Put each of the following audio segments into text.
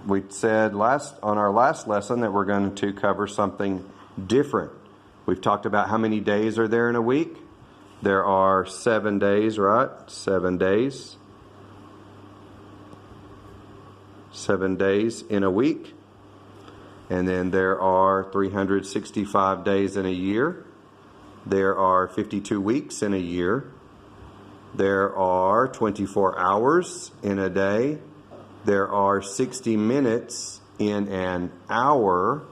we said on our last lesson that we're going to cover something different. We've talked about how many days are there in a week. There are 7 days, right? 7 days. 7 days in a week. And then there are 365 days in a year. There are 52 weeks in a year. There are 24 hours in a day. There are 60 minutes in an hour.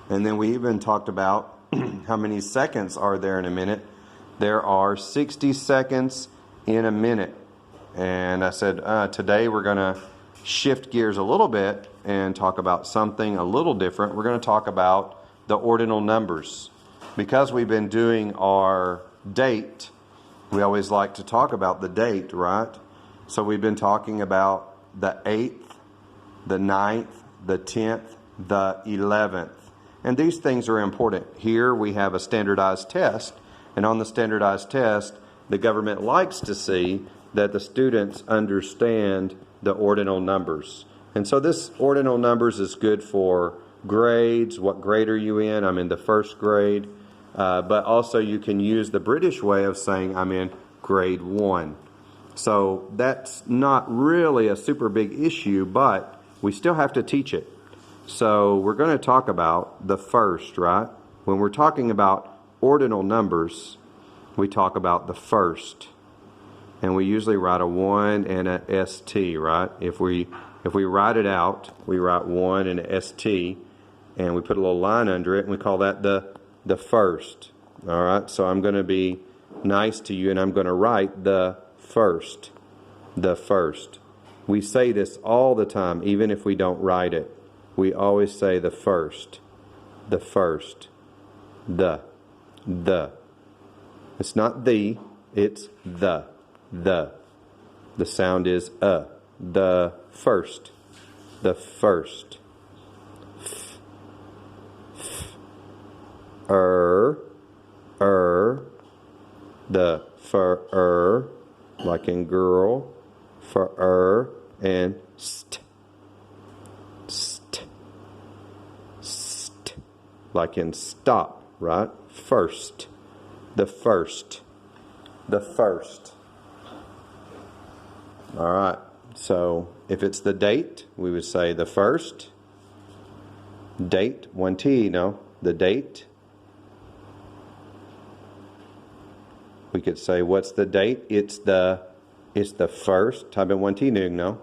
And then we even talked about how many seconds are there in a minute. There are 60 seconds in a minute. And I said, today we're going to shift gears a little bit and talk about something a little different. We're going to talk about the ordinal numbers. Because we've been doing our date, we always like to talk about the date, right? So we've been talking about the 8th, the 9th, the 10th, the 11th. And these things are important. Here we have a standardized test. And on the standardized test, the government likes to see that the students understand the ordinal numbers. And so this ordinal numbers is good for grades. What grade are you in? I'm in the first grade. But also you can use the British way of saying I'm in grade 1. So that's not really a super big issue, but we still have to teach it. So we're going to talk about the first, right? When we're talking about ordinal numbers, we talk about the first. And we usually write a 1 and a ST, right? If we write it out, we write 1 and a ST, and we put a little line under it, and we call that the first. All right, so I'm going to be nice to you, and I'm going to write the first. The first. We say this all the time, even if we don't write it. We always say the first. The first. The. It's not the, it's the. The sound is the first. The first. The for like in girl, for and st, like in stop, right? First, the first, the first. All right, so if it's the date, we would say the first. Date, 1T, no, the date. We could say, what's the date? It's the first. Type in 1T, no.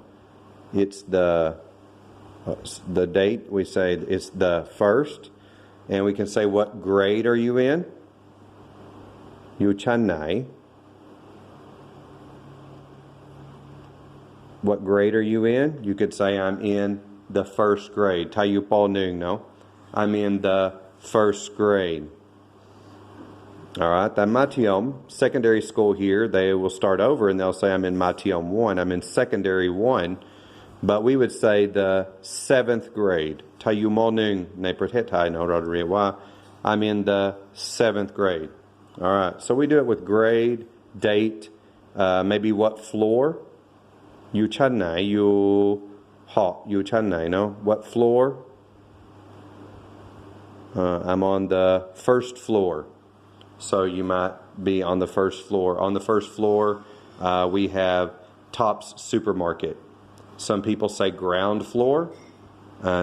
It's the date. We say it's the first. And we can say, what grade are you in? You chanai. What grade are you in? You could say, I'm in the first grade. Tayu po nung, no? I'm in the first grade. All right, that Matiom, secondary school here, they will start over and they'll say, I'm in Matiom 1. I'm in secondary 1. But we would say the 7th grade. Tayu mo nung, ne pratetai no rodriwa. I'm in the 7th grade. All right, so we do it with grade, date, maybe what floor. You chanai, you chanai, no? What floor? I'm on the first floor. So you might be on the first floor. On the first floor, we have Tops Supermarket. Some people say ground floor.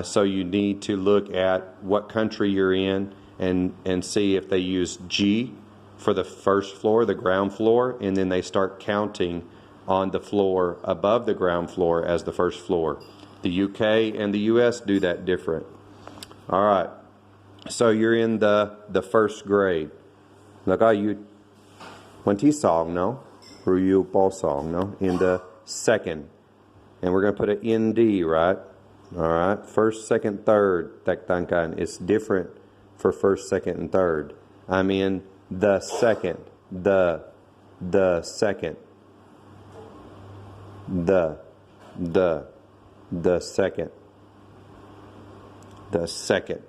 So you need to look at what country you're in and see if they use G for the first floor, the ground floor, and then they start counting on the floor above the ground floor as the first floor. The UK and the US do that different. All right. So you're in the first grade. Look, you 1T no? Ruyu Paul song, no? In the second. And we're going to put an ND, right? All right. First, second, third. Taktankan. It's different for first, second, and third. I'm in the second. The second. The second. The second.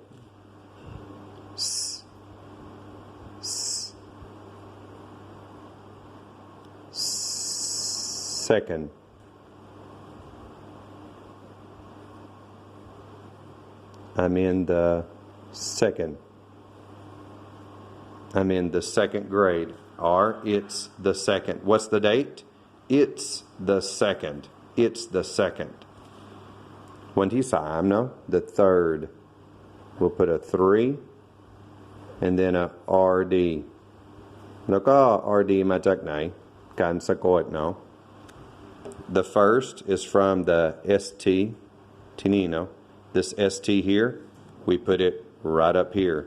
Second. I'm in the second. I'm in the second grade. Or it's the second. What's the date? It's the second. It's the second. วันที่3 no? The third. We'll put a 3 and then a RD. แล้วก็ RD มาจากไหนการสะกด no? The first is from the ST. ที่นี่ no? This ST here, we put it right up here.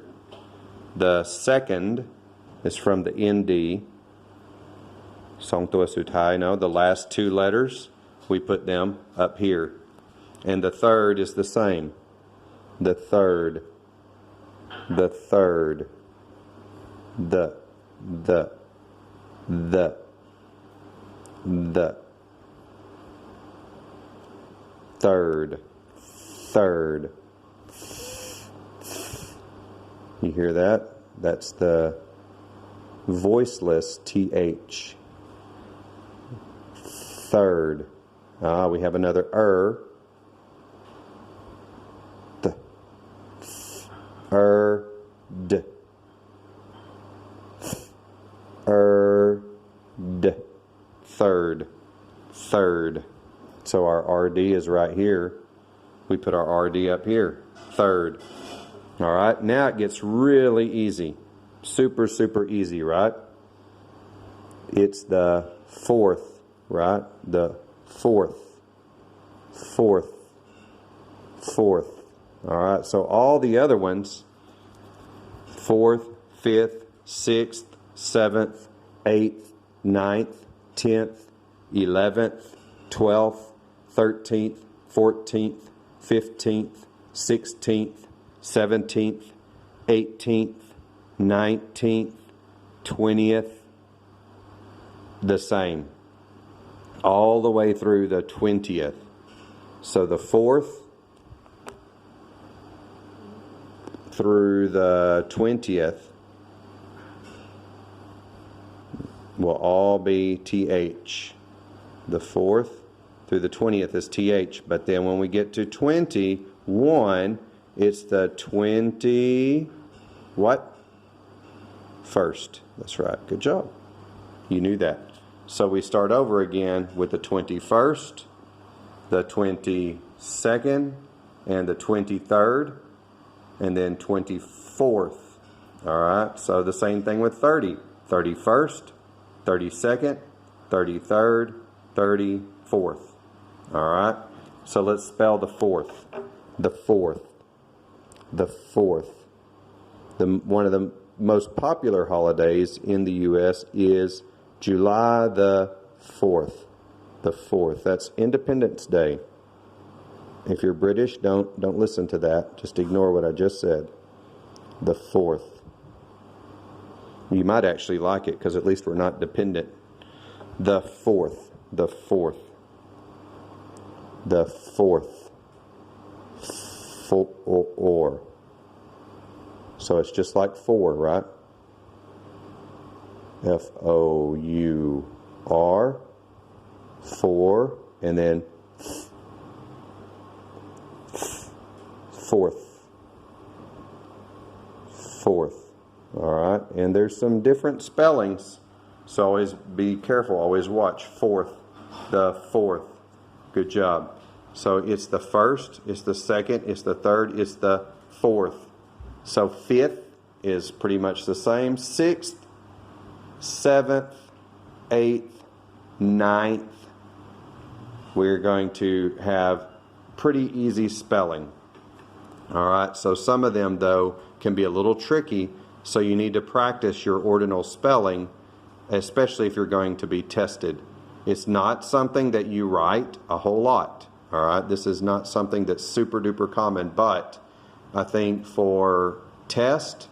The second is from the ND. 2 ตัวสุดท้าย no? The last 2 letters, we put them up here. And the third is the same. The third. The third. The third. Third. You hear that? That's the voiceless TH. Third. We have another D. Third. Third. So our RD is right here. We put our RD up here. Third. All right. Now it gets really easy. Super, super easy, right? It's the fourth, right? The fourth. Fourth. Fourth. All right. So all the other ones, 4th, 5th, 6th, 7th, 8th, 9th, 10th, 11th, 12th, 13th, 14th, 15th, 16th, 17th, 18th, 19th, 20th, the same. All the way through the 20th. So the 4th through the 20th will all be TH. The 4th through the 20th is TH. But then when we get to 21, it's the 20... What? First. That's right. Good job. You knew that. So we start over again with the 21st, the 22nd, and the 23rd, and then 24th. All right? So the same thing with 30. 31st, 32nd, 33rd, 34th. All right? So let's spell the 4th. The 4th. The 4th. One of the most popular holidays in the U.S. is July the 4th. The 4th. That's Independence Day. If you're British, don't listen to that. Just ignore what I just said. The 4th. You might actually like it because at least we're not dependent. The 4th. The 4th. The 4th. Or. So it's just like 4, right? F-O-U-R. 4. And then fourth. Fourth. All right. And there's some different spellings. So always be careful. Always watch. Fourth. The 4th. Good job. So it's the 1st. It's the 2nd. It's the 3rd. It's the 4th. So 5th is pretty much the same. 6th. 7th. 8th. 9th. We're going to have pretty easy spelling. All right, so some of them, though, can be a little tricky, so you need to practice your ordinal spelling, especially if you're going to be tested. It's not something that you write a whole lot, all right? This is not something that's super duper common, but I think for test,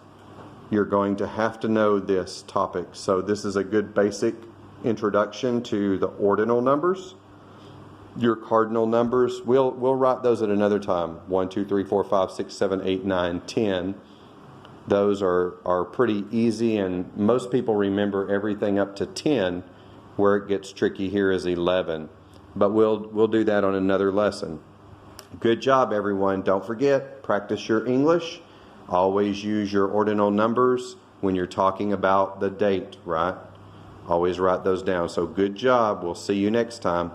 you're going to have to know this topic. So this is a good basic introduction to the ordinal numbers. Your cardinal numbers, we'll write those at another time. 1, 2, 3, 4, 5, 6, 7, 8, 9, 10. Those are pretty easy, and most people remember everything up to 10. Where it gets tricky here is 11. But we'll do that on another lesson. Good job, everyone. Don't forget, practice your English. Always use your ordinal numbers when you're talking about the date, right? Always write those down. So good job. We'll see you next time.